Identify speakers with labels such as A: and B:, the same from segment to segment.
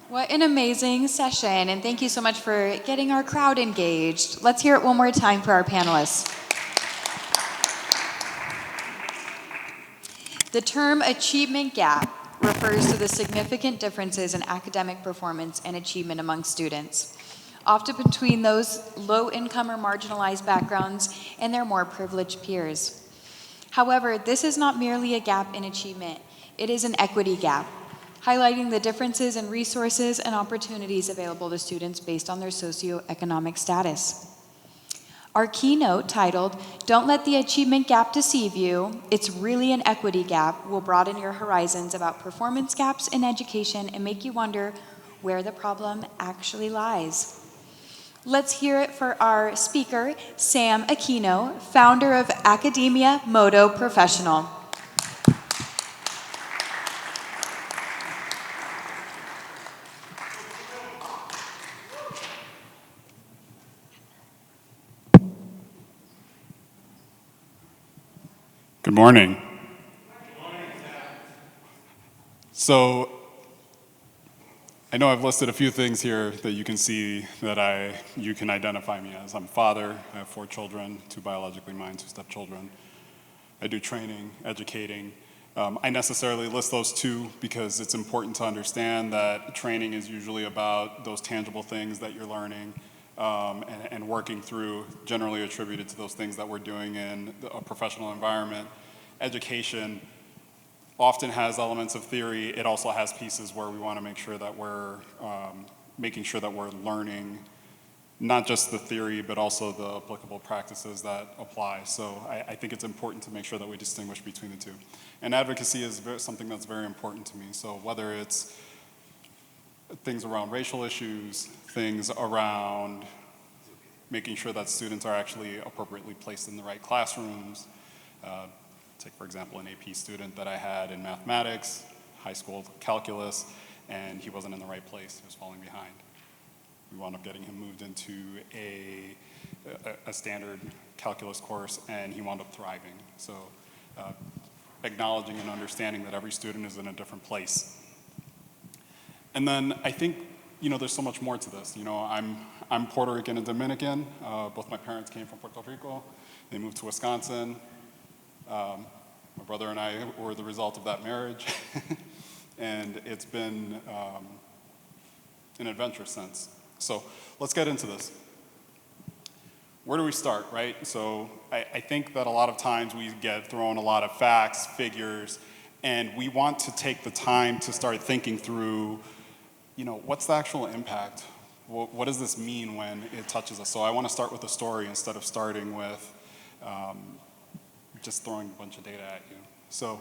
A: What an amazing session, and thank you so much for getting our crowd engaged. Let's hear it one more time for our panelists. The term achievement gap refers to the significant differences in academic performance and achievement among students, often between those low-income or marginalized backgrounds and their more privileged peers. However, this is not merely a gap in achievement, it is an equity gap, highlighting the differences in resources and opportunities available to students based on their socioeconomic status. Our keynote, titled, "Don't Let the Achievement Gap Deceive You, It's Really an Equity Gap," will broaden your horizons about performance gaps in education and make you wonder where the problem actually lies. Let's hear it for our speaker, Sam Aquino, founder of Academia Modo Profesional.
B: Good morning. So, I know I've listed a few things here that you can see that you can identify me as. I'm a father, I have 4 children, 2 biologically mine, 2 stepchildren. I do training, educating. I necessarily list those 2 because it's important to understand that training is usually about those tangible things that you're learning and working through, generally attributed to those things that we're doing in a professional environment. Education often has elements of theory. It also has pieces where we want to make sure that we're making sure that we're learning not just the theory, but also the applicable practices that apply. So I think it's important to make sure that we distinguish between the 2. And advocacy is something that's very important to me. So whether it's things around racial issues, things around making sure that students are actually appropriately placed in the right classrooms. Take, for example, an AP student that I had in mathematics, high school calculus, and he wasn't in the right place. He was falling behind. We wound up getting him moved into a standard calculus course, and he wound up thriving. So acknowledging and understanding that every student is in a different place. And then I think, there's so much more to this. I'm Puerto Rican and Dominican. Both my parents came from Puerto Rico. They moved to Wisconsin. My brother and I were the result of that marriage. And it's been an adventure since. So let's get into this. Where do we start, right? So I think that a lot of times we get thrown a lot of facts, figures, and we want to take the time to start thinking through, what's the actual impact? What does this mean when it touches us? So I want to start with a story instead of starting with just throwing a bunch of data at you. So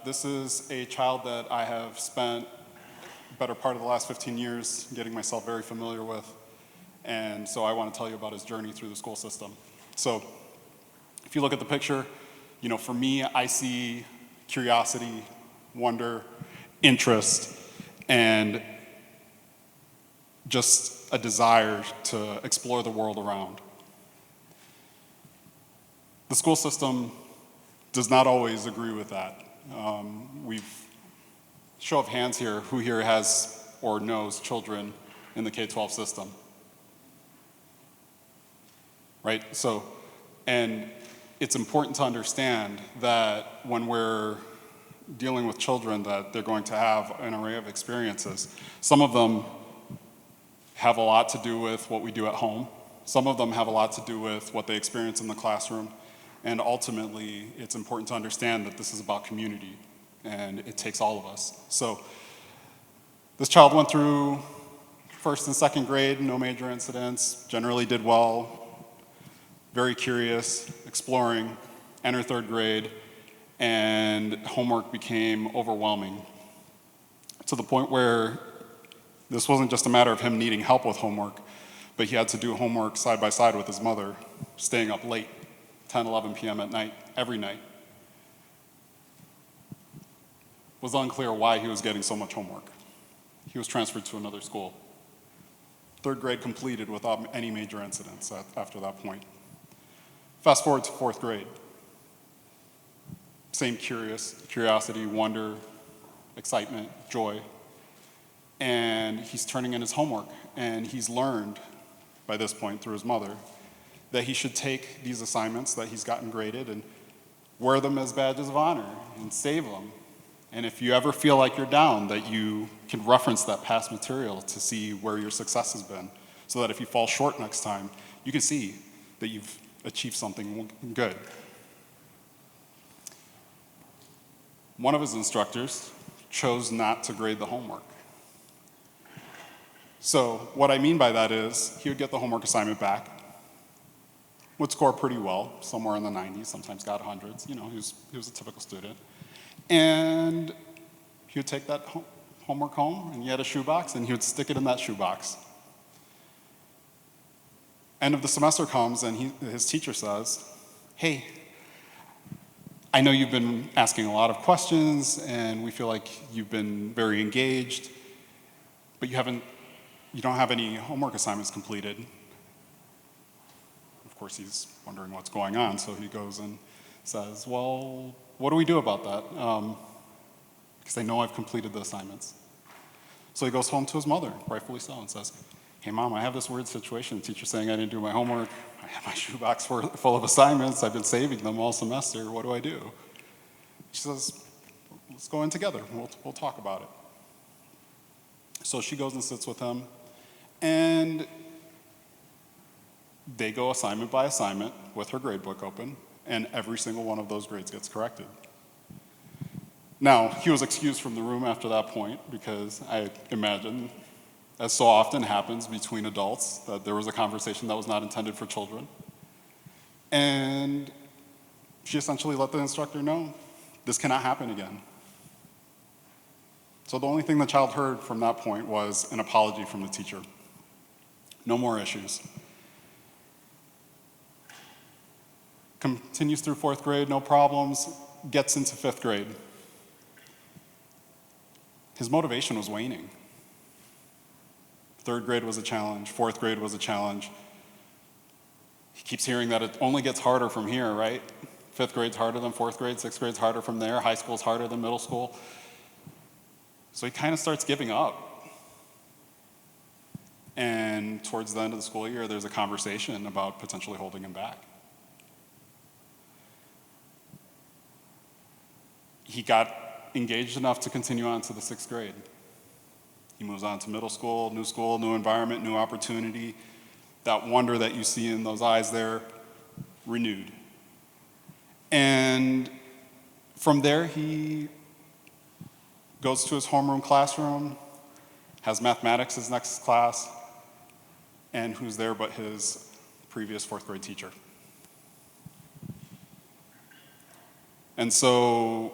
B: this is a child that I have spent the better part of the last 15 years getting myself very familiar with. And so I want to tell you about his journey through the school system. So if you look at the picture, for me, I see curiosity, wonder, interest, and just a desire to explore the world around. The school system does not always agree with that. Show of hands here, who here has or knows children in the K-12 system? Right, so, and it's important to understand that when we're dealing with children that they're going to have an array of experiences. Some of them have a lot to do with what we do at home. Some of them have a lot to do with what they experience in the classroom. And ultimately, it's important to understand that this is about community, and it takes all of us. So this child went through 1st and 2nd grade, no major incidents, generally did well, very curious, exploring, entered 3rd grade, and homework became overwhelming to the point where this wasn't just a matter of him needing help with homework, but he had to do homework side by side with his mother, staying up late, 10, 11 p.m. at night, every night. It was unclear why he was getting so much homework. He was transferred to another school. 3rd grade completed without any major incidents after that point. Fast forward to 4th grade. Same curiosity, wonder, excitement, joy. and he's turning in his homework, and he's learned by this point through his mother that he should take these assignments that he's gotten graded and wear them as badges of honor and save them. And if you ever feel like you're down, that you can reference that past material to see where your success has been, so that if you fall short next time, you can see that you've achieved something good. One of his instructors chose not to grade the homework. So what I mean by that is he would get the homework assignment back, would score pretty well, somewhere in the 90s, sometimes got hundreds. You know, he was a typical student. And he would take that homework home, and he had a shoebox, and he would stick it in that shoebox. End of the semester comes, and his teacher says, "Hey, I know you've been asking a lot of questions, and we feel like you've been very engaged, but you don't have any homework assignments completed." Of course, he's wondering what's going on, so he goes and says, "Well, what do we do about that? Because I know I've completed the assignments." So he goes home to his mother, rightfully so, and says, "Hey, Mom, I have this weird situation. The teacher's saying I didn't do my homework. I have my shoebox full of assignments. I've been saving them all semester. What do I do?" She says, "Let's go in together. We'll talk about it." So she goes and sits with him, and they go assignment by assignment with her grade book open, and every single one of those grades gets corrected. Now, he was excused from the room after that point because I imagine, as so often happens between adults, that there was a conversation that was not intended for children. And she essentially let the instructor know, this cannot happen again. So the only thing the child heard from that point was an apology from the teacher. No more issues. Continues through 4th grade, no problems, gets into 5th grade. His motivation was waning. 3rd grade was a challenge, 4th grade was a challenge. He keeps hearing that it only gets harder from here, right? 5th grade's harder than 4th grade, 6th grade's harder from there, high school's harder than middle school. So he kind of starts giving up. And towards the end of the school year, there's a conversation about potentially holding him back. He got engaged enough to continue on to the 6th grade. He moves on to middle school, new environment, new opportunity. That wonder that you see in those eyes there, renewed. And from there, he goes to his homeroom classroom, has mathematics his next class, and who's there but his previous 4th grade teacher. And so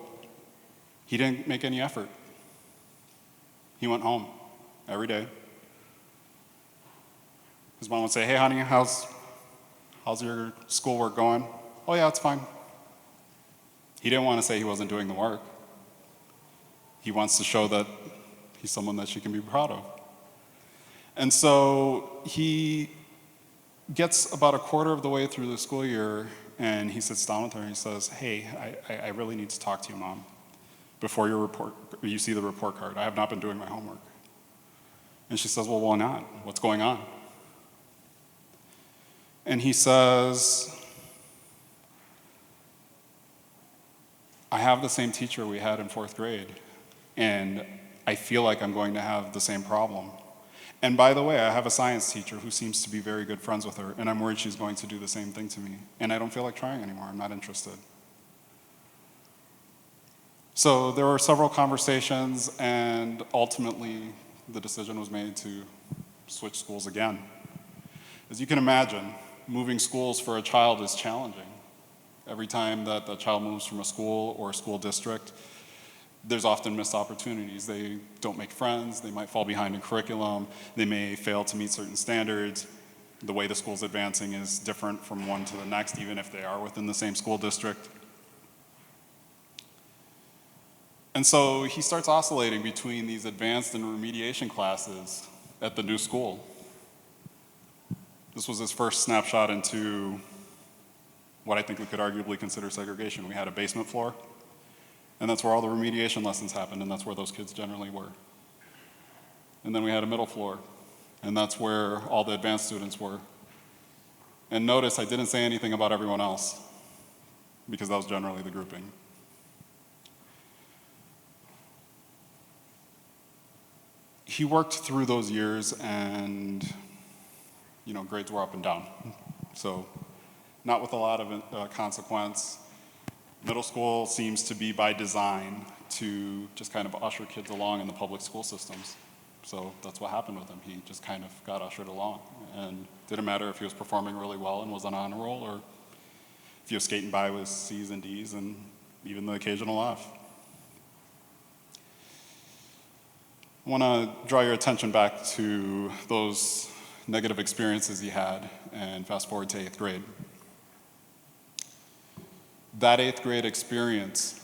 B: he didn't make any effort. He went home every day. His mom would say, "Hey, honey, how's your schoolwork going?" "Oh, yeah, it's fine." He didn't want to say he wasn't doing the work. He wants to show that he's someone that she can be proud of. And so he gets about a quarter of the way through the school year, and he sits down with her and he says, "Hey, I really need to talk to you, Mom, before you see the report card. I have not been doing my homework." And she says, "Well, why not? What's going on?" And he says, "I have the same teacher we had in 4th grade, and I feel like I'm going to have the same problem. And by the way, I have a science teacher who seems to be very good friends with her, and I'm worried she's going to do the same thing to me. And I don't feel like trying anymore. I'm not interested." So there were several conversations, and ultimately the decision was made to switch schools again. As you can imagine, moving schools for a child is challenging. Every time that the child moves from a school or a school district, there's often missed opportunities. They don't make friends, they might fall behind in curriculum, they may fail to meet certain standards. The way the school's advancing is different from one to the next, even if they are within the same school district. And so he starts oscillating between these advanced and remediation classes at the new school. This was his first snapshot into what I think we could arguably consider segregation. We had a basement floor, and that's where all the remediation lessons happened, and that's where those kids generally were. And then we had a middle floor, and that's where all the advanced students were. And notice I didn't say anything about everyone else, because that was generally the grouping. He worked through those years, and grades were up and down. So not with a lot of consequence. Middle school seems to be by design to just kind of usher kids along in the public school systems. So that's what happened with him. He just kind of got ushered along. And didn't matter if he was performing really well and was on honor roll, or if he was skating by with C's and D's and even the occasional F. I want to draw your attention back to those negative experiences he had, and fast forward to 8th grade. That 8th grade experience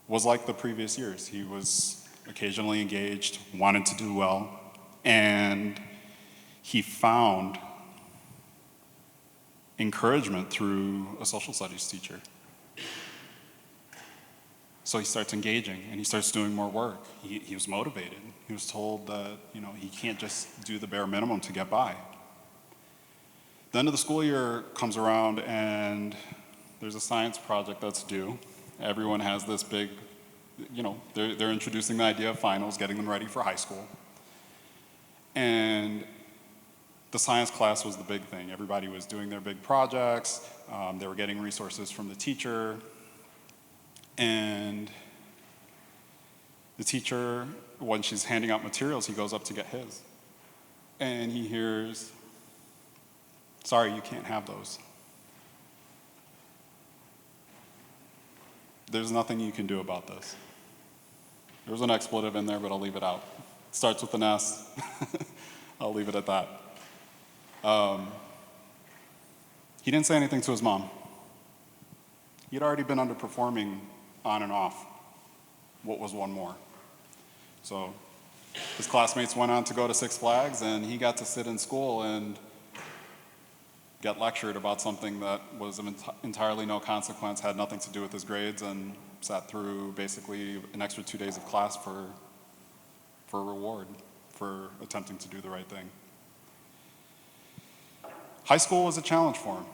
B: was like the previous years. He was occasionally engaged, wanted to do well, and he found encouragement through a social studies teacher. So he starts engaging, and he starts doing more work. He was motivated. He was told that he can't just do the bare minimum to get by. The end of the school year comes around, and there's a science project that's due. Everyone has this big, they're introducing the idea of finals, getting them ready for high school. And the science class was the big thing. Everybody was doing their big projects. They were getting resources from the teacher. And the teacher, when she's handing out materials, he goes up to get his. And he hears, "Sorry, you can't have those. There's nothing you can do about this." There was an expletive in there, but I'll leave it out. It starts with an S. I'll leave it at that. He didn't say anything to his mom. He'd already been underperforming on and off. What was one more? So his classmates went on to go to Six Flags, and he got to sit in school and get lectured about something that was of entirely no consequence, had nothing to do with his grades, and sat through basically an extra 2 days of class for a reward for attempting to do the right thing. High school was a challenge for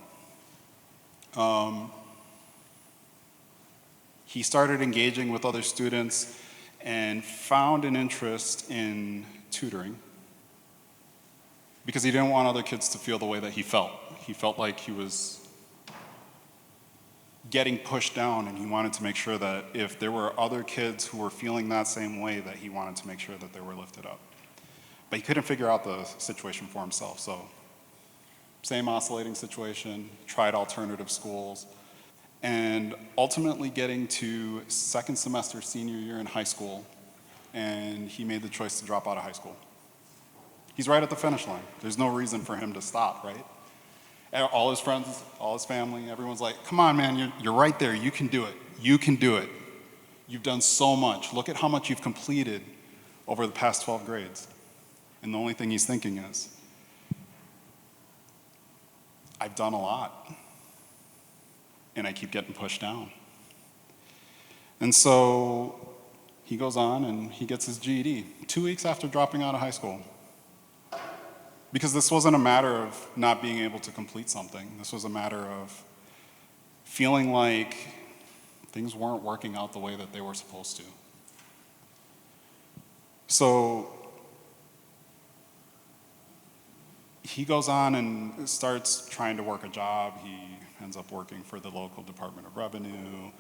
B: him. He started engaging with other students and found an interest in tutoring because he didn't want other kids to feel the way that he felt. He felt like he was getting pushed down, and he wanted to make sure that if there were other kids who were feeling that same way, that he wanted to make sure that they were lifted up. But he couldn't figure out the situation for himself, so same oscillating situation, tried alternative schools, and ultimately getting to second semester senior year in high school, and he made the choice to drop out of high school. He's right at the finish line. There's no reason for him to stop, right? All his friends, all his family, everyone's like, "Come on, man, you're right there. You can do it. You can do it. You've done so much. Look at how much you've completed over the past 12 grades." And the only thing he's thinking is, I've done a lot, and I keep getting pushed down. And so he goes on and he gets his GED 2 weeks after dropping out of high school. Because this wasn't a matter of not being able to complete something. This was a matter of feeling like things weren't working out the way that they were supposed to. So he goes on and starts trying to work a job. He ends up working for the local Department of Revenue,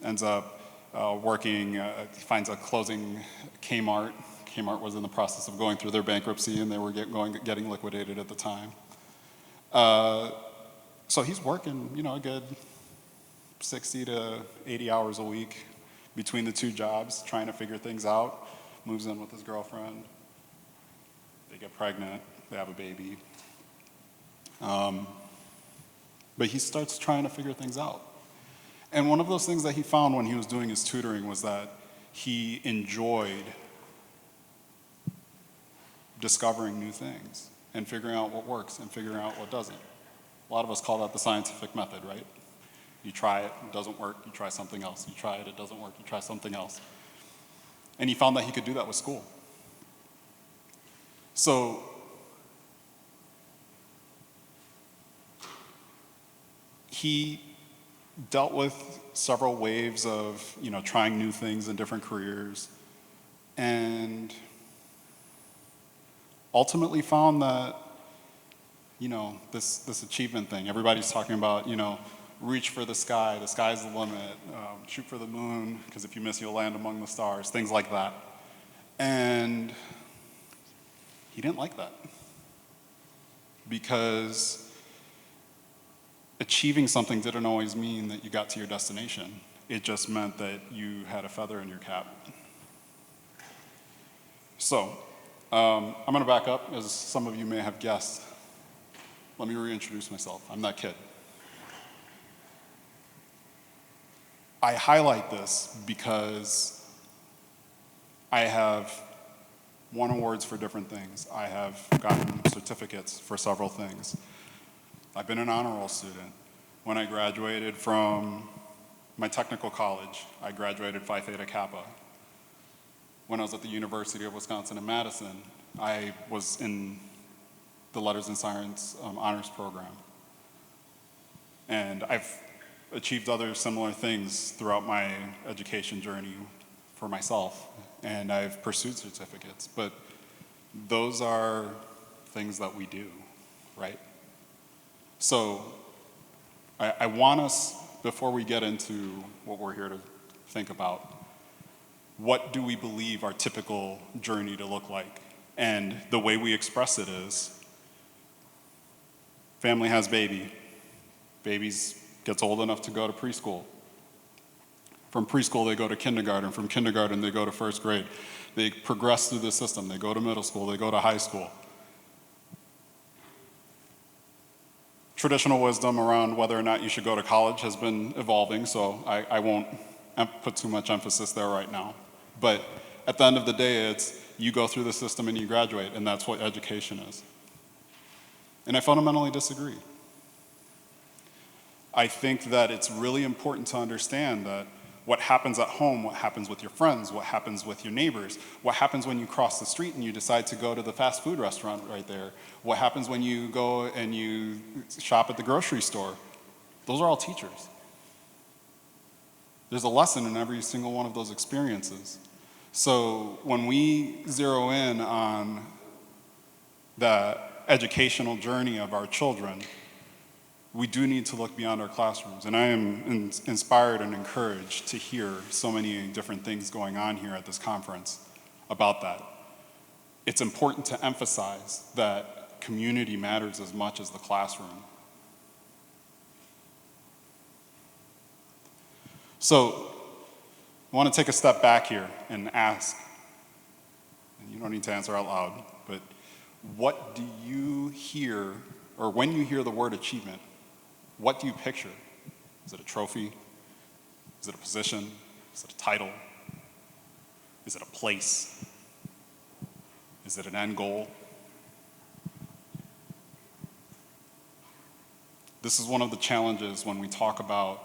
B: ends up working, finds a closing Kmart. Kmart was in the process of going through their bankruptcy, and they were getting liquidated at the time. So he's working, a good 60 to 80 hours a week between the two jobs, trying to figure things out. Moves in with his girlfriend. They get pregnant. They have a baby. But he starts trying to figure things out. And one of those things that he found when he was doing his tutoring was that he enjoyed discovering new things and figuring out what works and figuring out what doesn't. A lot of us call that the scientific method, right? You try it, it doesn't work, you try something else. You try it, it doesn't work, you try something else. And he found that he could do that with school. So he dealt with several waves of, trying new things in different careers, and ultimately found that, this achievement thing, everybody's talking about, reach for the sky's the limit, shoot for the moon, because if you miss, you'll land among the stars, things like that. And he didn't like that, because achieving something didn't always mean that you got to your destination. It just meant that you had a feather in your cap. So, I'm going to back up, as some of you may have guessed. Let me reintroduce myself. I'm that kid. I highlight this because I have won awards for different things. I have gotten certificates for several things. I've been an honor roll student. When I graduated from my technical college, I graduated Phi Theta Kappa. When I was at the University of Wisconsin in Madison, I was in the Letters and Science honors program. And I've achieved other similar things throughout my education journey for myself, and I've pursued certificates, but those are things that we do, right? So I want us, before we get into what we're here to think about, what do we believe our typical journey to look like? And the way we express it is, family has babies gets old enough to go to preschool. From preschool, they go to kindergarten. From kindergarten, they go to first grade. They progress through the system. They go to middle school. They go to high school. Traditional wisdom around whether or not you should go to college has been evolving, so I won't put too much emphasis there right now. But at the end of the day, it's you go through the system and you graduate, and that's what education is. And I fundamentally disagree. I think that it's really important to understand that what happens at home, what happens with your friends, what happens with your neighbors, what happens when you cross the street and you decide to go to the fast food restaurant right there, what happens when you go and you shop at the grocery store, those are all teachers. There's a lesson in every single one of those experiences. So when we zero in on the educational journey of our children, we do need to look beyond our classrooms. And I am inspired and encouraged to hear so many different things going on here at this conference about that. It's important to emphasize that community matters as much as the classroom. So I want to take a step back here and ask, and you don't need to answer out loud, but what do you hear, or when you hear the word achievement, what do you picture? Is it a trophy? Is it a position? Is it a title? Is it a place? Is it an end goal? This is one of the challenges when we talk about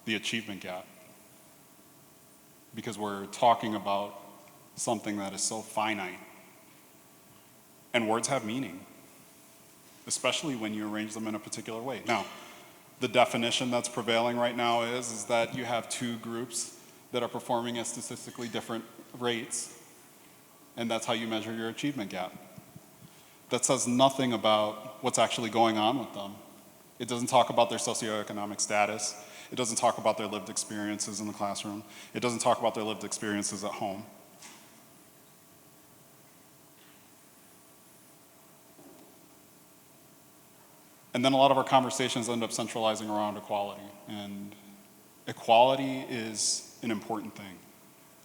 B: the achievement gap, because we're talking about something that is so finite. And words have meaning, especially when you arrange them in a particular way. Now, the definition that's prevailing right now is that you have two groups that are performing at statistically different rates, and that's how you measure your achievement gap. That says nothing about what's actually going on with them. It doesn't talk about their socioeconomic status. It doesn't talk about their lived experiences in the classroom. It doesn't talk about their lived experiences at home. And then a lot of our conversations end up centralizing around equality. And equality is an important thing.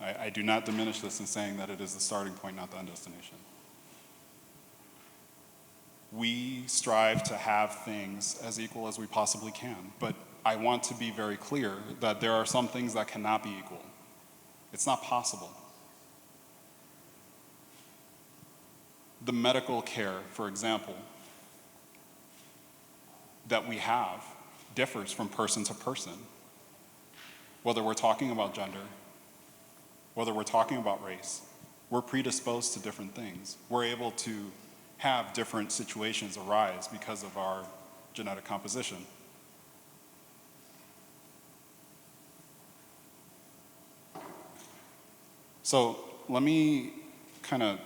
B: I do not diminish this in saying that it is the starting point, not the end destination. We strive to have things as equal as we possibly can, but I want to be very clear that there are some things that cannot be equal. It's not possible. The medical care, for example, that we have differs from person to person, whether we're talking about gender, whether we're talking about race, we're predisposed to different things. We're able to have different situations arise because of our genetic composition. So let me kind of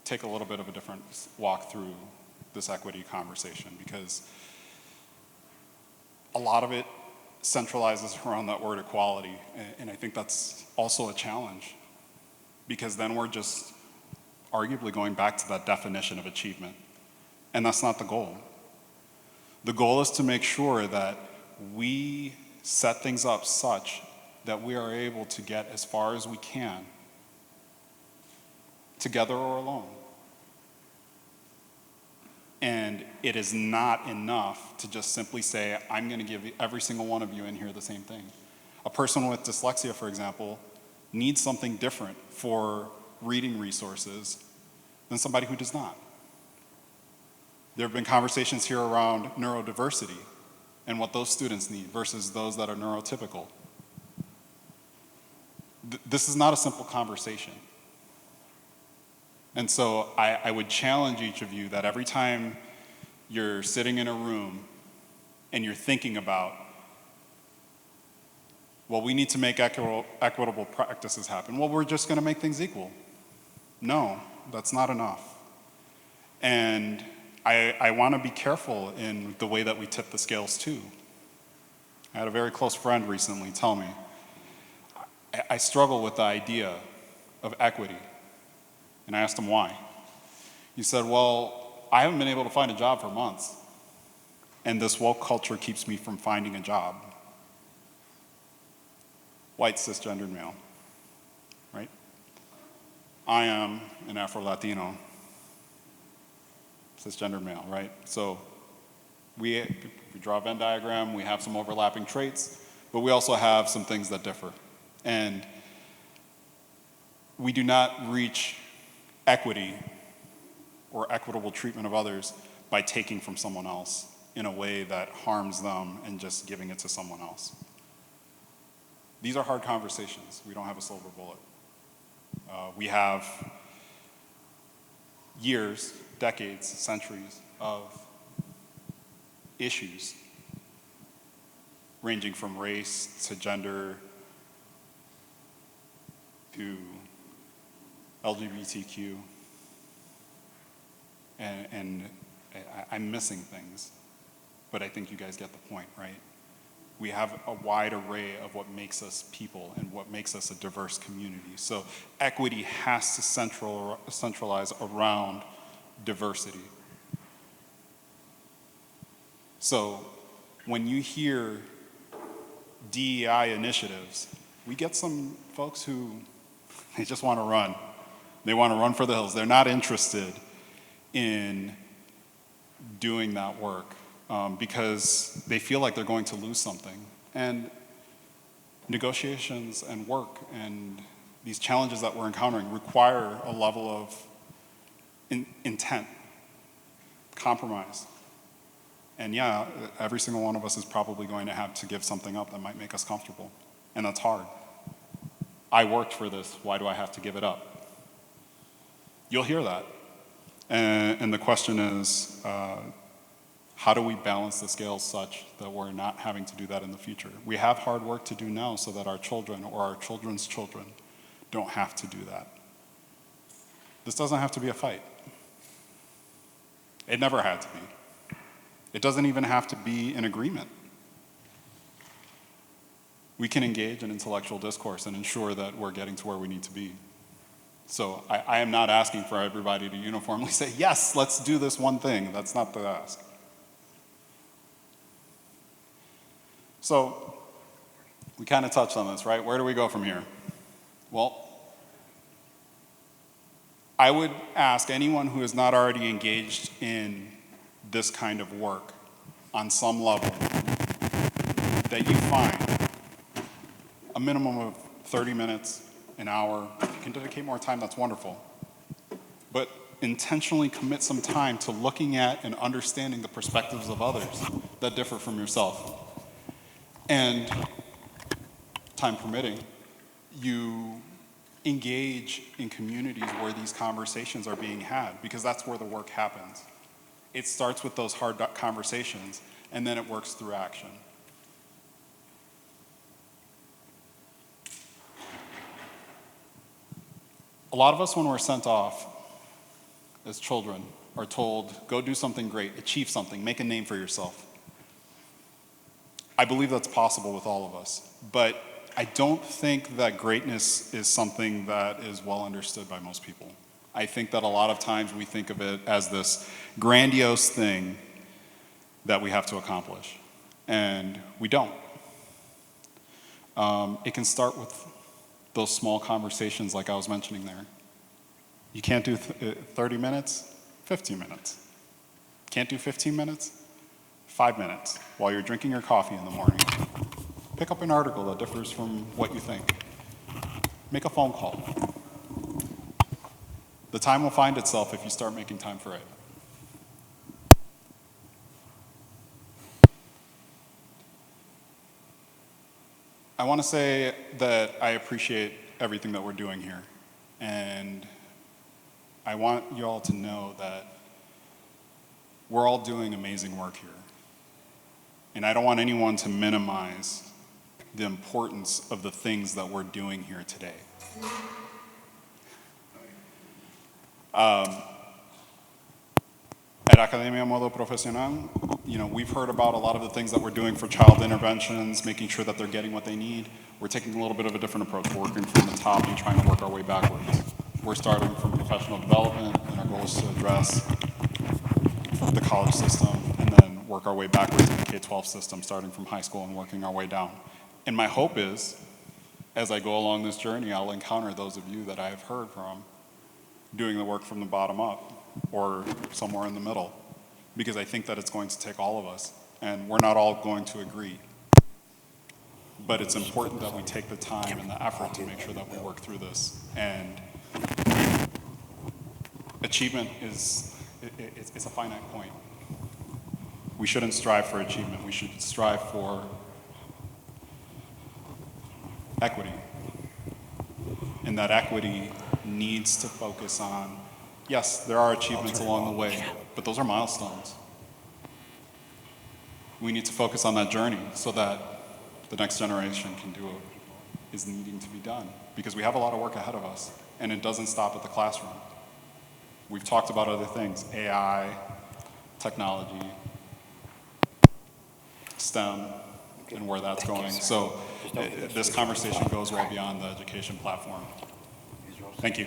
B: take a little bit of a different walk through this equity conversation, because a lot of it centralizes around that word equality, and I think that's also a challenge, because then we're just arguably going back to that definition of achievement, and that's not the goal. The goal is to make sure that we set things up such that we are able to get as far as we can, together or alone. And it is not enough to just simply say, I'm going to give every single one of you in here the same thing. A person with dyslexia, for example, needs something different for reading resources than somebody who does not. There have been conversations here around neurodiversity and what those students need versus those that are neurotypical. This is not a simple conversation. And so I would challenge each of you that every time you're sitting in a room and you're thinking about, well, we need to make equitable practices happen. Well, we're just going to make things equal. No, that's not enough. And I want to be careful in the way that we tip the scales too. I had a very close friend recently tell me, I struggle with the idea of equity. And I asked him why. He said, well, I haven't been able to find a job for months, and this woke culture keeps me from finding a job. White cisgendered male, right? I am an Afro-Latino cisgendered male, right? So we draw a Venn diagram, we have some overlapping traits, but we also have some things that differ. And we do not reach equity or equitable treatment of others by taking from someone else in a way that harms them and just giving it to someone else. These are hard conversations. We don't have a silver bullet. We have years, decades, centuries of issues ranging from race to gender to LGBTQ, and I'm missing things, but I think you guys get the point, right? We have a wide array of what makes us people and what makes us a diverse community. So equity has to centralize around diversity. So when you hear DEI initiatives, we get some folks who, they just want to run. They want to run for the hills. They're not interested in doing that work because they feel like they're going to lose something. And negotiations and work and these challenges that we're encountering require a level of intent, compromise. And yeah, every single one of us is probably going to have to give something up that might make us comfortable. And that's hard. I worked for this, why do I have to give it up? You'll hear that. And the question is, how do we balance the scales such that we're not having to do that in the future? We have hard work to do now so that our children or our children's children don't have to do that. This doesn't have to be a fight. It never had to be. It doesn't even have to be an agreement. We can engage in intellectual discourse and ensure that we're getting to where we need to be. So I am not asking for everybody to uniformly say, yes, let's do this one thing. That's not the ask. So we kind of touched on this, right? Where do we go from here? Well, I would ask anyone who is not already engaged in this kind of work on some level that you find a minimum of 30 minutes, an hour. If you can dedicate more time, that's wonderful. But intentionally commit some time to looking at and understanding the perspectives of others that differ from yourself. And time permitting, you engage in communities where these conversations are being had, because that's where the work happens. It starts with those hard conversations, and then it works through action. A lot of us, when we're sent off as children, are told, go do something great, achieve something, make a name for yourself. I believe that's possible with all of us, but I don't think that greatness is something that is well understood by most people. I think that a lot of times we think of it as this grandiose thing that we have to accomplish, and we don't. It can start with those small conversations like I was mentioning there. You can't do 30 minutes, 15 minutes. Can't do 15 minutes, 5 minutes while you're drinking your coffee in the morning. Pick up an article that differs from what you think. Make a phone call. The time will find itself if you start making time for it. I want to say that I appreciate everything that we're doing here. And I want you all to know that we're all doing amazing work here. And I don't want anyone to minimize the importance of the things that we're doing here today. At Academia Modo Profesional, we've heard about a lot of the things that we're doing for child interventions, making sure that they're getting what they need. We're taking a little bit of a different approach. We're working from the top and trying to work our way backwards. We're starting from professional development, and our goal is to address the college system and then work our way backwards in the K-12 system, starting from high school and working our way down. And my hope is, as I go along this journey, I'll encounter those of you that I have heard from doing the work from the bottom up or somewhere in the middle, because I think that it's going to take all of us, and we're not all going to agree. But it's important that we take the time and the effort to make sure that we work through this. And achievement it's a finite point. We shouldn't strive for achievement. We should strive for equity. And that equity needs to focus on, yes, there are achievements along the way, but those are milestones. We need to focus on that journey so that the next generation can do what is needing to be done, because we have a lot of work ahead of us, and it doesn't stop at the classroom. We've talked about other things, AI, technology, STEM, and where that's going. So this conversation goes well beyond the education platform. Thank you.